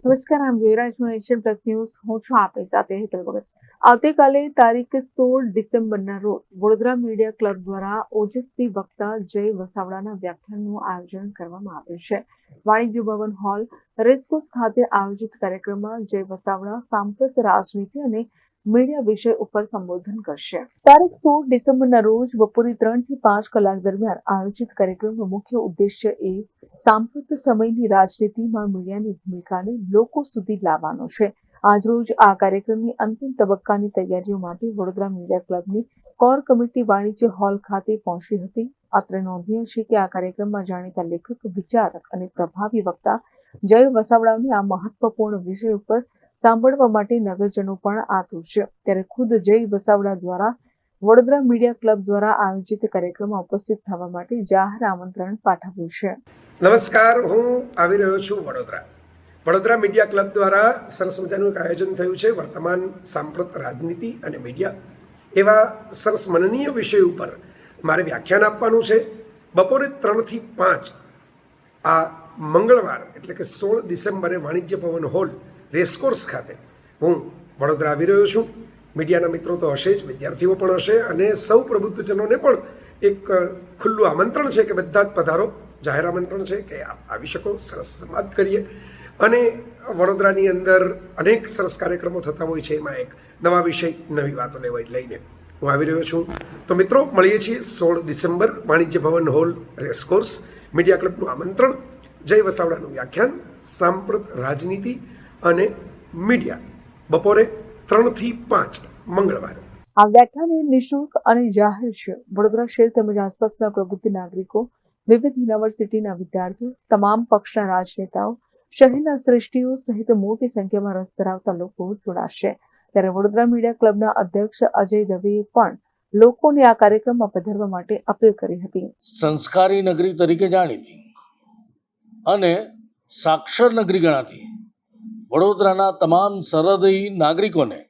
નમસ્કાર, આમ જોઈ રહ્યા છો નેશન પ્લસ ન્યૂઝ. હું છું આપની સાથે હેતલ ભગત. આવતીકાલે તારીખ 16 ડિસેમ્બરના રોજ વડોદરા મીડિયા ક્લબ દ્વારા ઓજસ્વી વક્તા જય વસાવડાના વ્યાખ્યાનનું આયોજન કરવામાં આવ્યું છે. વાણિજ્ય ભવન હોલ રેસકોર્સ ખાતે આયોજિત કાર્યક્રમમાં જય વસાવડા સાંપ્રત રાજનીતિ અને મીડિયા વિષય ઉપર સંબોધન કરશે. તારીખ 16 ડિસેમ્બરના રોજ બપોરે 3 થી 5 કલાક દરમિયાન આયોજિત કાર્યક્રમનો મુખ્ય ઉદ્દેશ્ય એ સાંપ્રત સમયની રાજનીતિમાં મીડિયાની ભૂમિકાને લોકો સુધી લાવવાનો છે. આજરોજ આ કાર્યક્રમની અંતિમ તબક્કાની તૈયારીઓ માટે વડોદરા મીડિયા ક્લબની કોર કમિટી વાણિજ્ય હોલ ખાતે પહોંચી હતી. અત્રે નોંધનીય છે કે આ કાર્યક્રમમાં જાણીતા લેખક, વિચારક અને પ્રભાવી વક્તા જય વસાવડાની આ મહત્વપૂર્ણ વિષય ઉપર સાંભળવા માટે નગરજનો પણ આતુર છે. ત્યારે ખુદ જય વસાવડા દ્વારા વડોદરા મીડિયા ક્લબ દ્વારા આયોજિત કાર્યક્રમમાં ઉપસ્થિત થવા માટે જાહેર આમંત્રણ પાઠવ્યું છે. નમસ્કાર, હું આવી રહ્યો છું વડોદરા મીડિયા ક્લબ દ્વારા સરસ મજાનું એક આયોજન થયું છે. વર્તમાન સાંપ્રત રાજનીતિ અને મીડિયા એવા સરસ મનનીય વિષય ઉપર મારે વ્યાખ્યાન આપવાનું છે. બપોરે 3 થી 5 આ મંગળવાર એટલે કે 16 ડિસેમ્બરે વાણિજ્ય ભવન હોલ રેસકોર્સ ખાતે હું વડોદરા આવી રહ્યો છું. મીડિયાના મિત્રો તો હશે જ, વિદ્યાર્થીઓ પણ હશે અને સૌ પ્રબુદ્ધજનોને પણ એક ખુલ્લું આમંત્રણ છે કે બધા જ પધારો. જાહેર આમંત્રણ છે કે આપ આવી શકો, સરસ સંવાદ કરીએ. અને વડોદરાની અંદર અનેક સરસ કાર્યક્રમો થતા હોય છે, એમાં એક નવા વિષય, નવી વાતોને લઈને હું આવી રહ્યો છું. તો મિત્રો, મળીએ છીએ 16 ડિસેમ્બર વાણિજ્ય ભવન હોલ રેસકોર્સ. મીડિયા ક્લબનું આમંત્રણ, જય વસાવડાનું વ્યાખ્યાન સાંપ્રત રાજનીતિ અને મીડિયા, બપોરે 3 થી 5 મંગળવારે. આ વ્યાખ્યાન એ નિઃશુલ્ક અને જાહેર છે. વડોદરા શહેર તેમજ આસપાસના પ્રબુદ્ધ નાગરિકો, વિવિધ યુનિવર્સિટીના વિદ્યાર્થીઓ, તમામ પક્ષના રાજનેતાઓ, શહેરના શ્રેષ્ઠીઓ સહિત મોટી સંખ્યામાં રસ ધરાવતા લોકો જોડાશે. ત્યારે વડોદરા મીડિયા ક્લબના અધ્યક્ષ અજય દવેએ પણ લોકોને આ કાર્યક્રમમાં પધારવા માટે અપીલ કરી હતી. સંસ્કારી નગરી તરીકે જાણીતી અને સાક્ષર નગરી ગણાતી વડોદરાના તમામ સરહદી નાગરિકોને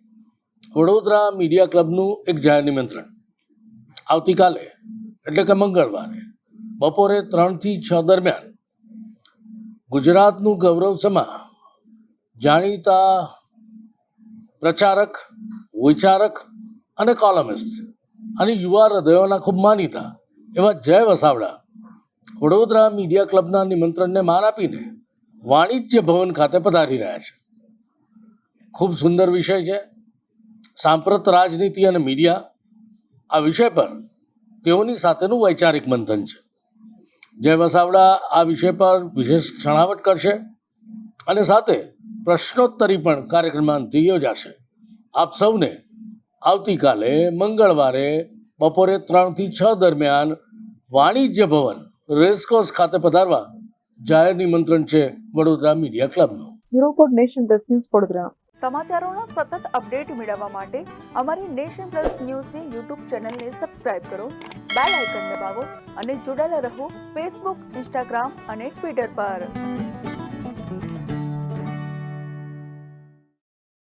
વડોદરા મીડિયા ક્લબનું એક જાહેર નિમંત્રણ. આવતીકાલે એટલે કે મંગળવારે બપોરે 3 થી 6 દરમિયાન ગુજરાતનું ગૌરવ સમા જાણીતા પ્રચારક, વિચારક અને કોલમિસ્ટ અને યુવા હૃદયોના ખૂબ માનીતા એવા જય વસાવડા વડોદરા મીડિયા ક્લબના નિમંત્રણને માન આપીને વાણિજ્ય ભવન ખાતે પધારી રહ્યા છે. ખૂબ સુંદર વિષય છે. સાંપ્રત રાજનીતિ અને મીડિયા, આ વિષય પર તેઓની સાથેનું વૈચારિક મંથન છે. જય વસાવડા આ વિષય પર વિશેષ છણાવટ કરશે અને સાથે પ્રશ્નોત્તરી પણ કાર્યક્રમમાં યોજાશે. આપ સૌને આવતીકાલે મંગળવારે બપોરે 3 થી 6 દરમિયાન વાણિજ્ય ભવન રેસકોર્સ ખાતે પધારવા જાહેર નિમંત્રણ છે વડોદરા મીડિયા ક્લબનું. Bureau for nation plus news, Vadodara. સમાચારોનો સતત અપડેટ મેળવવા માટે અમારી નેશન પ્લસ ન્યૂઝની યુટ્યુબ ચેનલને સબસ્ક્રાઇબ કરો, બેલ આઇકન દબાવો અને જોડાયેલા રહો ફેસબુક, ઇન્સ્ટાગ્રામ અને ટ્વિટર પર.